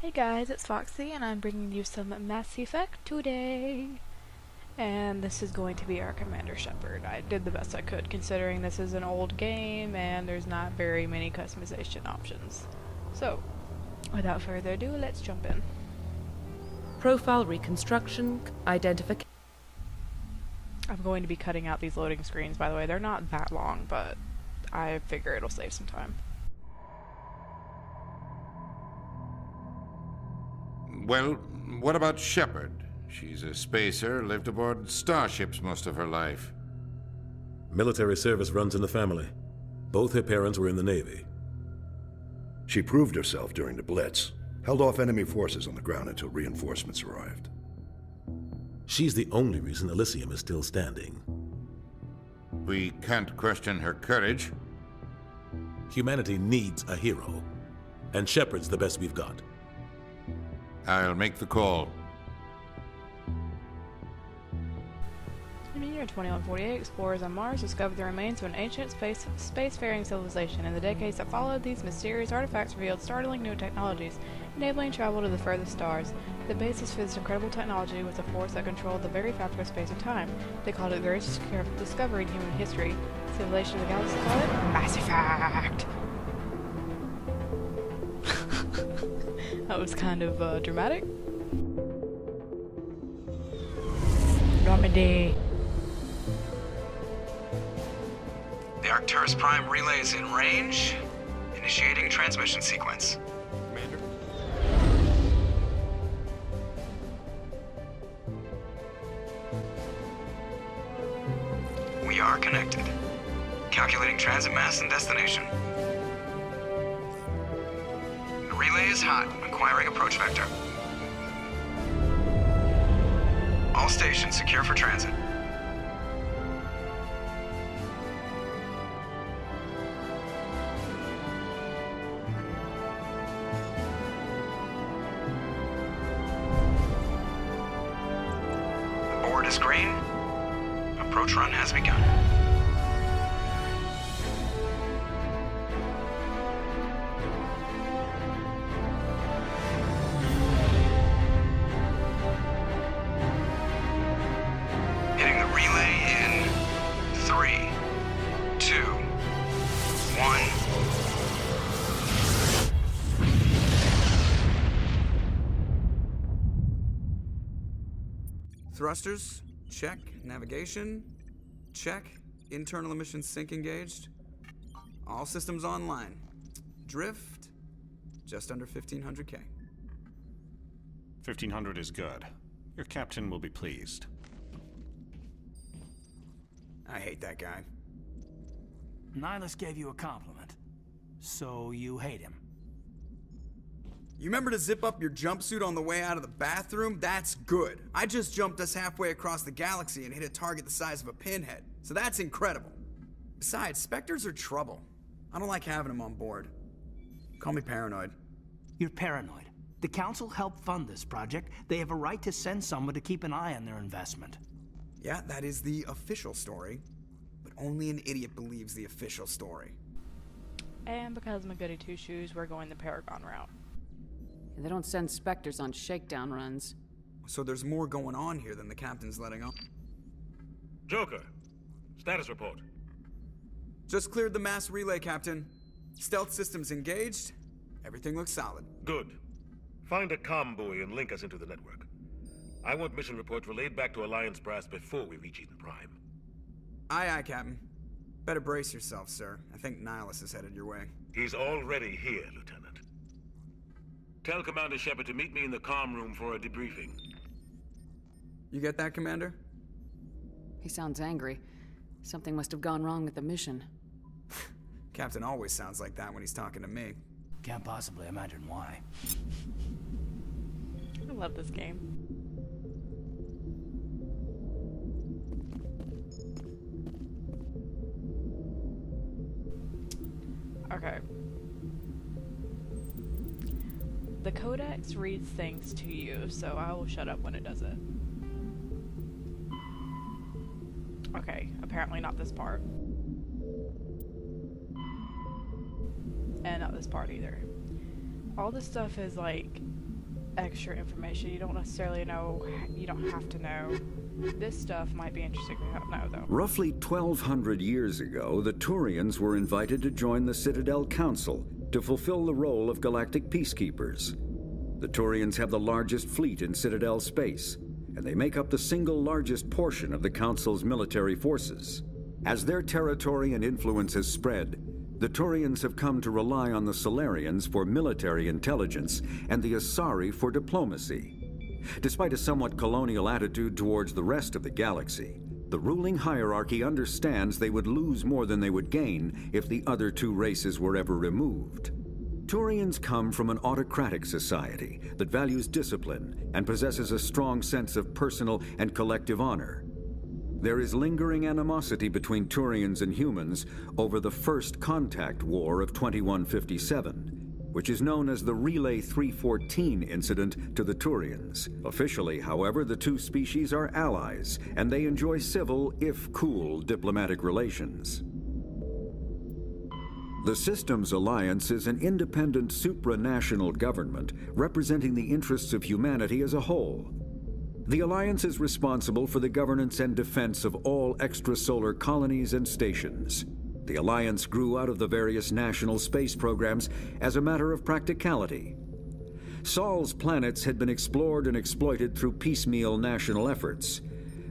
Hey guys, it's Foxy, and I'm bringing you some Mass Effect today. And this is going to be our Commander Shepard. I did the best I could considering this is an old game and there's not very many customization options. So, without further ado, let's jump in. Profile reconstruction, identification. I'm going to be cutting out these loading screens, by the way. They're not that long, but I figure it'll save some time. Well, what about Shepard? She's a spacer, lived aboard starships most of her life. Military service runs in the family. Both her parents were in the Navy. She proved herself during the Blitz, held off enemy forces on the ground until reinforcements arrived. She's the only reason Elysium is still standing. We can't question her courage. Humanity needs a hero, and Shepard's the best we've got. I'll make the call. In the year 2148, explorers on Mars discovered the remains of an ancient spacefaring civilization. In the decades that followed, these mysterious artifacts revealed startling new technologies, enabling travel to the furthest stars. The basis for this incredible technology was a force that controlled the very fabric of space and time. They called it the greatest discovery in human history. Civilization of the galaxy called it Mass Effect! That was kind of dramatic. Normandy. The Arcturus Prime relay is in range. Initiating transmission sequence. Commander? We are connected. Calculating transit mass and destination. The relay is hot. Acquiring approach vector. All stations secure for transit. The board is green. Approach run has begun. Hitting the relay in 3, 2, 1. Thrusters, check. Navigation, check. Internal emission sync engaged. All systems online. Drift, just under 1500K. 1500 is good. Your captain will be pleased. I hate that guy. Nihilus gave you a compliment, so you hate him. You remember to zip up your jumpsuit on the way out of the bathroom? That's good. I just jumped us halfway across the galaxy and hit a target the size of a pinhead, so that's incredible. Besides, Spectres are trouble. I don't like having them on board. Call me paranoid. You're paranoid. The Council helped fund this project. They have a right to send someone to keep an eye on their investment. Yeah, that is the official story, but only an idiot believes the official story. And because I'm a goody two-shoes, we're going the Paragon route. They don't send Spectres on shakedown runs. So there's more going on here than the captain's letting on. Joker, status report. Just cleared the mass relay, Captain. Stealth systems engaged. Everything looks solid. Good. Find a comm buoy and link us into the network. I want mission reports relayed back to Alliance brass before we reach Eden Prime. Aye, aye, Captain. Better brace yourself, sir. I think Nihilus is headed your way. He's already here, Lieutenant. Tell Commander Shepard to meet me in the comm room for a debriefing. You get that, Commander? He sounds angry. Something must have gone wrong with the mission. Captain always sounds like that when he's talking to me. Can't possibly imagine why. I love this game. Okay. The codex reads things to you, so I will shut up when it does it. Okay, apparently not this part. And not this part either. All this stuff is like extra information. You don't necessarily know, you don't have to know. This stuff might be interesting to know, though. Roughly 1,200 years ago, the Turians were invited to join the Citadel Council to fulfill the role of galactic peacekeepers. The Turians have the largest fleet in Citadel space, and they make up the single largest portion of the Council's military forces. As their territory and influence has spread, the Turians have come to rely on the Solarians for military intelligence and the Asari for diplomacy. Despite a somewhat colonial attitude towards the rest of the galaxy, the ruling hierarchy understands they would lose more than they would gain if the other two races were ever removed. Turians come from an autocratic society that values discipline and possesses a strong sense of personal and collective honor. There is lingering animosity between Turians and humans over the First Contact War of 2157, which is known as the Relay 314 incident to the Turians. Officially, however, the two species are allies, and they enjoy civil, if cool, diplomatic relations. The Systems Alliance is an independent supranational government representing the interests of humanity as a whole. The Alliance is responsible for the governance and defense of all extrasolar colonies and stations. The Alliance grew out of the various national space programs as a matter of practicality. Sol's planets had been explored and exploited through piecemeal national efforts.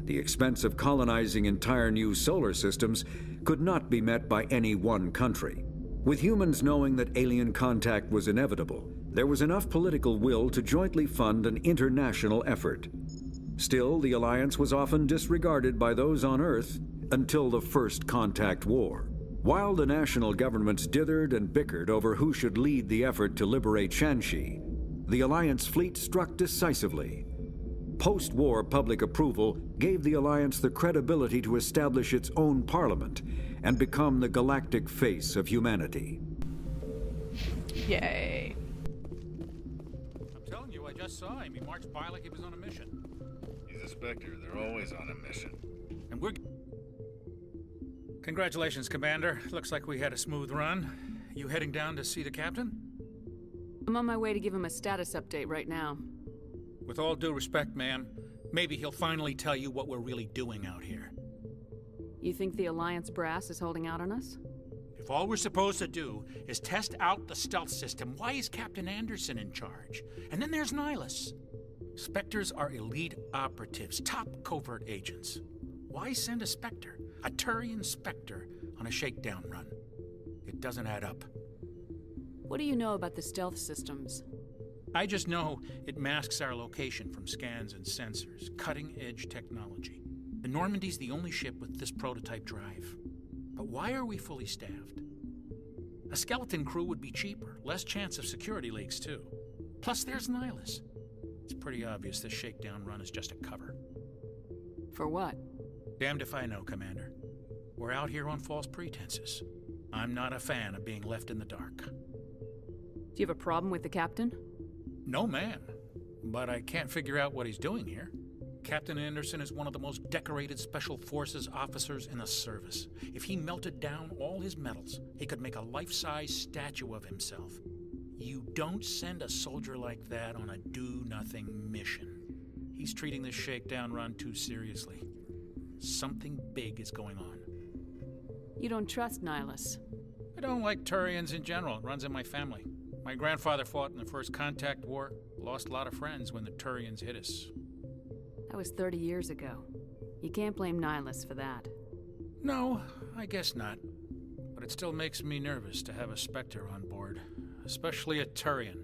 The expense of colonizing entire new solar systems could not be met by any one country. With humans knowing that alien contact was inevitable, there was enough political will to jointly fund an international effort. Still, the Alliance was often disregarded by those on Earth until the First Contact War. While the national governments dithered and bickered over who should lead the effort to liberate Shanxi, the Alliance fleet struck decisively. Post-war public approval gave the Alliance the credibility to establish its own parliament and become the galactic face of humanity. Yay. I'm telling you, I just saw him. He marched by like he was on a mission. He's a Spectre. They're always on a mission. And we're... Congratulations, Commander. Looks like we had a smooth run. You heading down to see the captain? I'm on my way to give him a status update right now. With all due respect, ma'am, maybe he'll finally tell you what we're really doing out here. You think the Alliance brass is holding out on us? If all we're supposed to do is test out the stealth system, why is Captain Anderson in charge? And then there's Nihilus. Spectres are elite operatives, top covert agents. Why send a Spectre, a Turian Spectre, on a shakedown run? It doesn't add up. What do you know about the stealth systems? I just know it masks our location from scans and sensors, cutting-edge technology. The Normandy's the only ship with this prototype drive. But why are we fully staffed? A skeleton crew would be cheaper, less chance of security leaks too. Plus there's Nihilus. It's pretty obvious this shakedown run is just a cover. For what? Damned if I know, Commander. We're out here on false pretenses. I'm not a fan of being left in the dark. Do you have a problem with the captain? No, ma'am. But I can't figure out what he's doing here. Captain Anderson is one of the most decorated Special Forces officers in the service. If he melted down all his medals, he could make a life-size statue of himself. You don't send a soldier like that on a do-nothing mission. He's treating this shakedown run too seriously. Something big is going on. You don't trust Nihilus? I don't like Turians in general. It runs in my family. My grandfather fought in the First Contact War, lost a lot of friends when the Turians hit us. That was 30 years ago. You can't blame Nihilus for that. No, I guess not. But it still makes me nervous to have a Spectre on board, especially a Turian.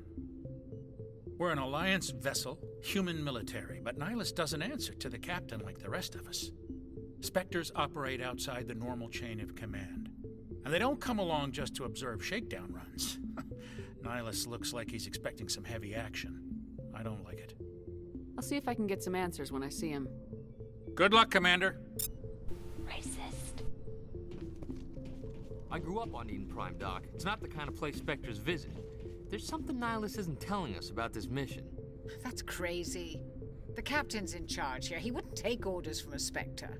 We're an Alliance vessel, human military, but Nihilus doesn't answer to the captain like the rest of us. Spectres operate outside the normal chain of command. And they don't come along just to observe shakedown runs. Nihilus looks like he's expecting some heavy action. I don't like it. I'll see if I can get some answers when I see him. Good luck, Commander. Racist. I grew up on Eden Prime, Doc. It's not the kind of place Spectres visit. There's something Nihilus isn't telling us about this mission. That's crazy. The captain's in charge here. He wouldn't take orders from a Spectre.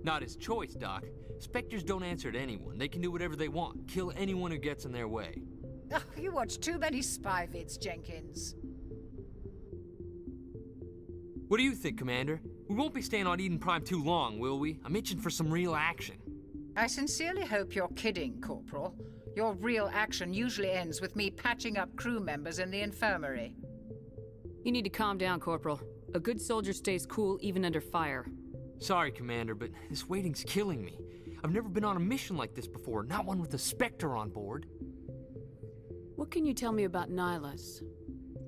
Not his choice, Doc. Spectres don't answer to anyone. They can do whatever they want, kill anyone who gets in their way. Oh, you watch too many spy vids, Jenkins. What do you think, Commander? We won't be staying on Eden Prime too long, will we? I'm itching for some real action. I sincerely hope you're kidding, Corporal. Your real action usually ends with me patching up crew members in the infirmary. You need to calm down, Corporal. A good soldier stays cool even under fire. Sorry, Commander, but this waiting's killing me. I've never been on a mission like this before, not one with a Spectre on board. What can you tell me about Nihilus?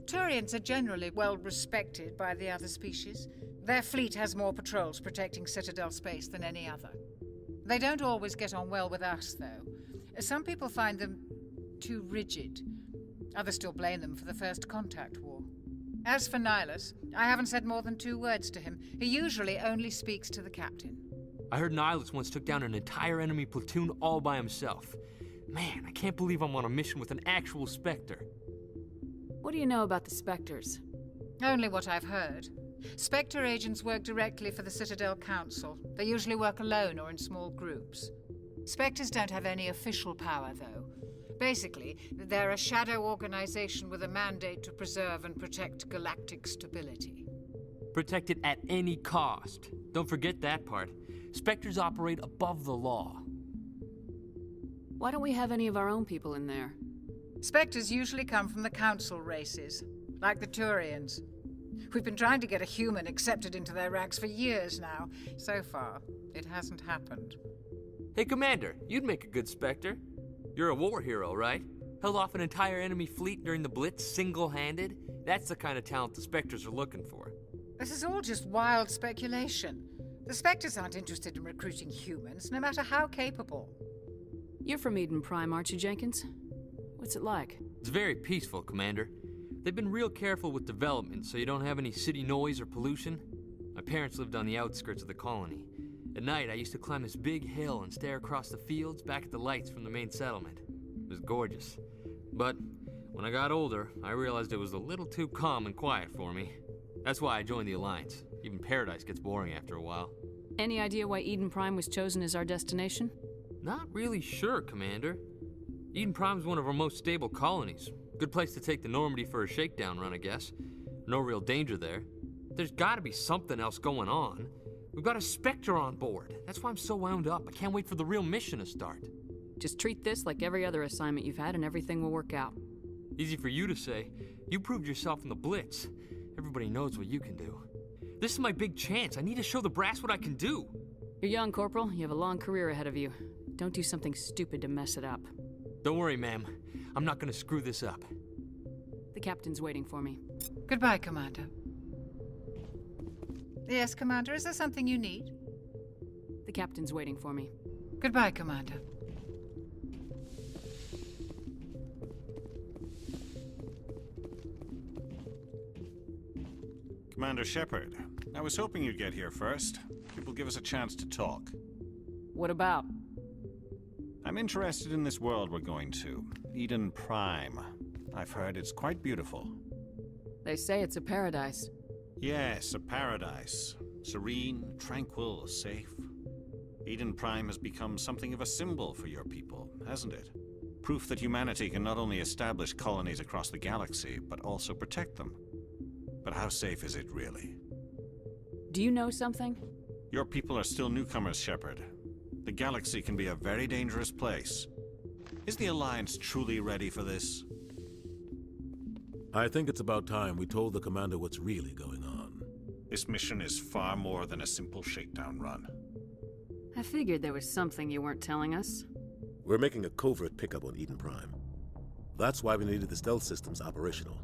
Turians are generally well respected by the other species. Their fleet has more patrols protecting Citadel space than any other. They don't always get on well with us, though. Some people find them too rigid. Others still blame them for the First Contact War. As for Nihilus, I haven't said more than 2 words to him. He usually only speaks to the captain. I heard Nihilus once took down an entire enemy platoon all by himself. Man, I can't believe I'm on a mission with an actual Spectre. What do you know about the Spectres? Only what I've heard. Spectre agents work directly for the Citadel Council. They usually work alone or in small groups. Spectres don't have any official power, though. Basically, they're a shadow organization with a mandate to preserve and protect galactic stability. Protect it at any cost. Don't forget that part. Spectres operate above the law. Why don't we have any of our own people in there? Spectres usually come from the Council races, like the Turians. We've been trying to get a human accepted into their ranks for years now. So far, it hasn't happened. Hey, Commander, you'd make a good Spectre. You're a war hero, right? Held off an entire enemy fleet during the Blitz single-handed? That's the kind of talent the Spectres are looking for. This is all just wild speculation. The Spectres aren't interested in recruiting humans, no matter how capable. You're from Eden Prime, aren't you, Jenkins? What's it like? It's very peaceful, Commander. They've been real careful with development, so you don't have any city noise or pollution. My parents lived on the outskirts of the colony. At night, I used to climb this big hill and stare across the fields back at the lights from the main settlement. It was gorgeous. But when I got older, I realized it was a little too calm and quiet for me. That's why I joined the Alliance. Even Paradise gets boring after a while. Any idea why Eden Prime was chosen as our destination? Not really sure, Commander. Eden Prime's one of our most stable colonies. Good place to take the Normandy for a shakedown run, I guess. No real danger there. There's gotta be something else going on. We've got a Spectre on board. That's why I'm so wound up. I can't wait for the real mission to start. Just treat this like every other assignment you've had and everything will work out. Easy for you to say. You proved yourself in the Blitz. Everybody knows what you can do. This is my big chance. I need to show the brass what I can do. You're young, Corporal. You have a long career ahead of you. Don't do something stupid to mess it up. Don't worry, ma'am. I'm not gonna screw this up. The captain's waiting for me. Goodbye, Commander. Yes, Commander, is there something you need? The captain's waiting for me. Goodbye, Commander. Commander Shepard, I was hoping you'd get here first. It will give us a chance to talk. What about? I'm interested in this world we're going to, Eden Prime. I've heard it's quite beautiful. They say it's a paradise. Yes, a paradise. Serene, tranquil, safe. Eden Prime has become something of a symbol for your people, hasn't it? Proof that humanity can not only establish colonies across the galaxy, but also protect them. But how safe is it really? Do you know something? Your people are still newcomers, Shepard. The galaxy can be a very dangerous place. Is the Alliance truly ready for this? I think it's about time we told the commander what's really going on. This mission is far more than a simple shakedown run. I figured there was something you weren't telling us. We're making a covert pickup on Eden Prime. That's why we needed the stealth systems operational.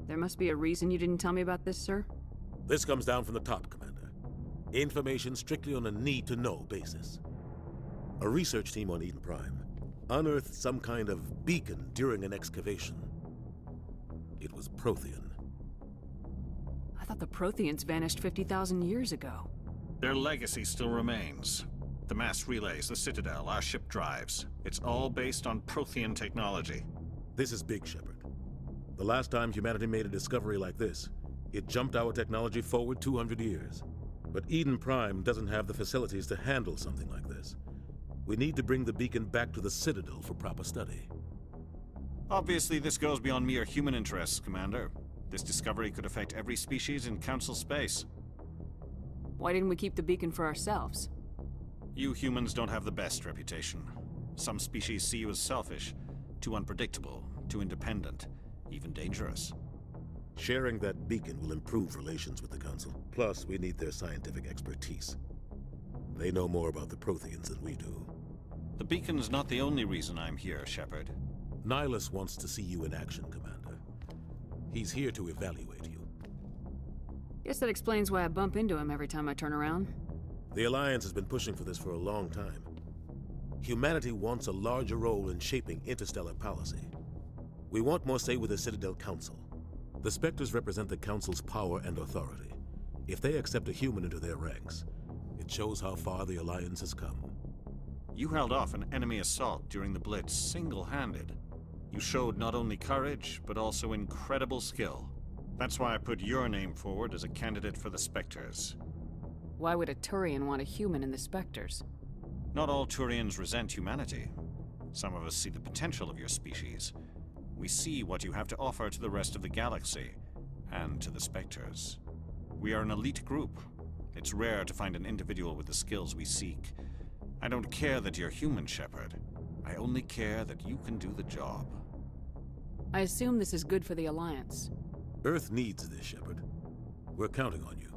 There must be a reason you didn't tell me about this, sir? This comes down from the top, Commander. Information strictly on a need-to-know basis. A research team on Eden Prime unearthed some kind of beacon during an excavation. It was Prothean. I thought the Protheans vanished 50,000 years ago. Their legacy still remains. The mass relays, the Citadel, our ship drives. It's all based on Prothean technology. This is big, Shepard. The last time humanity made a discovery like this, it jumped our technology forward 200 years. But Eden Prime doesn't have the facilities to handle something like this. We need to bring the beacon back to the Citadel for proper study. Obviously, this goes beyond mere human interests, Commander. This discovery could affect every species in Council space. Why didn't we keep the beacon for ourselves? You humans don't have the best reputation. Some species see you as selfish, too unpredictable, too independent, even dangerous. Sharing that beacon will improve relations with the Council. Plus, we need their scientific expertise. They know more about the Protheans than we do. The beacon's not the only reason I'm here, Shepard. Nihilus wants to see you in action, Commander. He's here to evaluate you. Guess that explains why I bump into him every time I turn around. The Alliance has been pushing for this for a long time. Humanity wants a larger role in shaping interstellar policy. We want more say with the Citadel Council. The Spectres represent the Council's power and authority. If they accept a human into their ranks, it shows how far the Alliance has come. You held off an enemy assault during the Blitz single-handed. You showed not only courage, but also incredible skill. That's why I put your name forward as a candidate for the Spectres. Why would a Turian want a human in the Spectres? Not all Turians resent humanity. Some of us see the potential of your species. We see what you have to offer to the rest of the galaxy, and to the Spectres. We are an elite group. It's rare to find an individual with the skills we seek. I don't care that you're human, Shepard. I only care that you can do the job. I assume this is good for the Alliance. Earth needs this, Shepard. We're counting on you.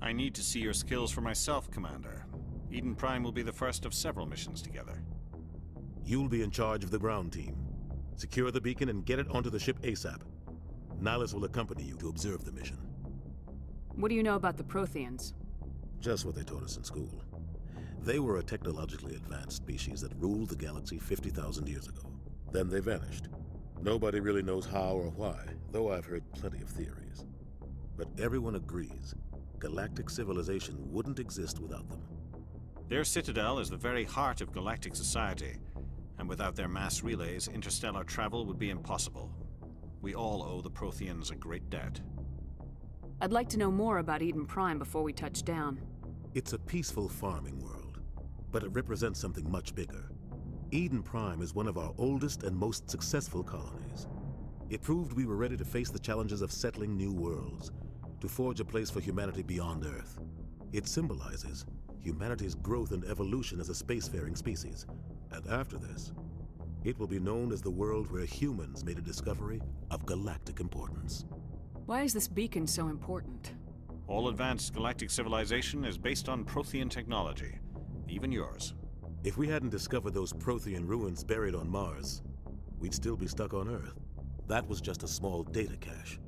I need to see your skills for myself, Commander. Eden Prime will be the first of several missions together. You'll be in charge of the ground team. Secure the beacon and get it onto the ship ASAP. Nihilus will accompany you to observe the mission. What do you know about the Protheans? Just what they taught us in school. They were a technologically advanced species that ruled the galaxy 50,000 years ago. Then they vanished. Nobody really knows how or why, though I've heard plenty of theories. But everyone agrees, galactic civilization wouldn't exist without them. Their citadel is the very heart of galactic society, and without their mass relays, interstellar travel would be impossible. We all owe the Protheans a great debt. I'd like to know more about Eden Prime before we touch down. It's a peaceful farming world, but it represents something much bigger. Eden Prime is one of our oldest and most successful colonies. It proved we were ready to face the challenges of settling new worlds, to forge a place for humanity beyond Earth. It symbolizes humanity's growth and evolution as a spacefaring species. And after this, it will be known as the world where humans made a discovery of galactic importance. Why is this beacon so important? All advanced galactic civilization is based on Prothean technology, even yours. If we hadn't discovered those Prothean ruins buried on Mars, we'd still be stuck on Earth. That was just a small data cache.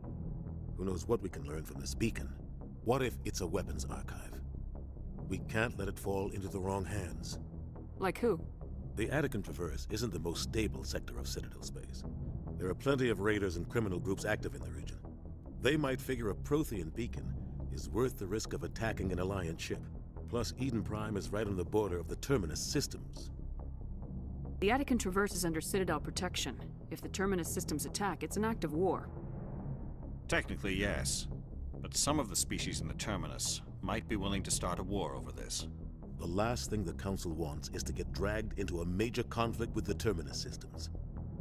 Who knows what we can learn from this beacon? What if it's a weapons archive? We can't let it fall into the wrong hands. Like who? The Attican Traverse isn't the most stable sector of Citadel space. There are plenty of raiders and criminal groups active in the region. They might figure a Prothean beacon is worth the risk of attacking an Alliance ship. Plus, Eden Prime is right on the border of the Terminus systems. The Attican Traverse is under Citadel protection. If the Terminus systems attack, it's an act of war. Technically, yes. But some of the species in the Terminus might be willing to start a war over this. The last thing the Council wants is to get dragged into a major conflict with the Terminus systems.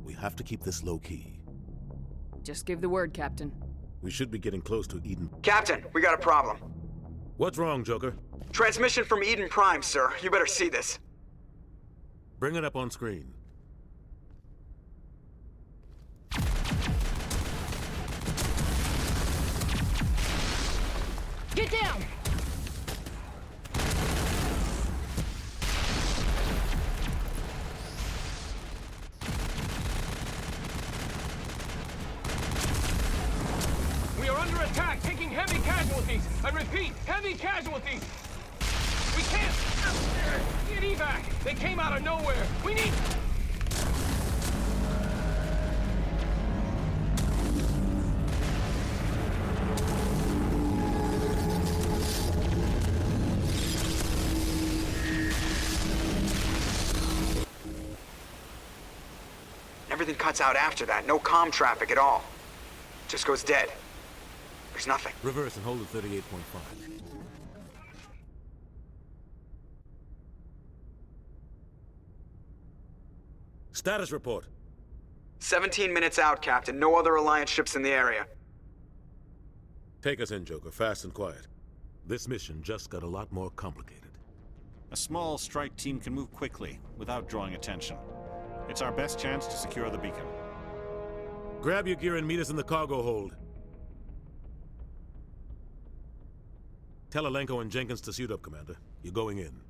We have to keep this low-key. Just give the word, Captain. We should be getting close to Eden. Captain, we got a problem. What's wrong, Joker? Transmission from Eden Prime, sir. You better see this. Bring it up on screen. Get down! We are under attack, taking heavy casualties. I repeat, heavy casualties. We can't get evac. They came out of nowhere. We need... Everything cuts out after that. No comm traffic at all. Just goes dead. There's nothing. Reverse and hold at 38.5. Status report. 17 minutes out, Captain. No other Alliance ships in the area. Take us in, Joker, fast and quiet. This mission just got a lot more complicated. A small strike team can move quickly, without drawing attention. It's our best chance to secure the beacon. Grab your gear and meet us in the cargo hold. Tell Alenko and Jenkins to suit up, Commander. You're going in.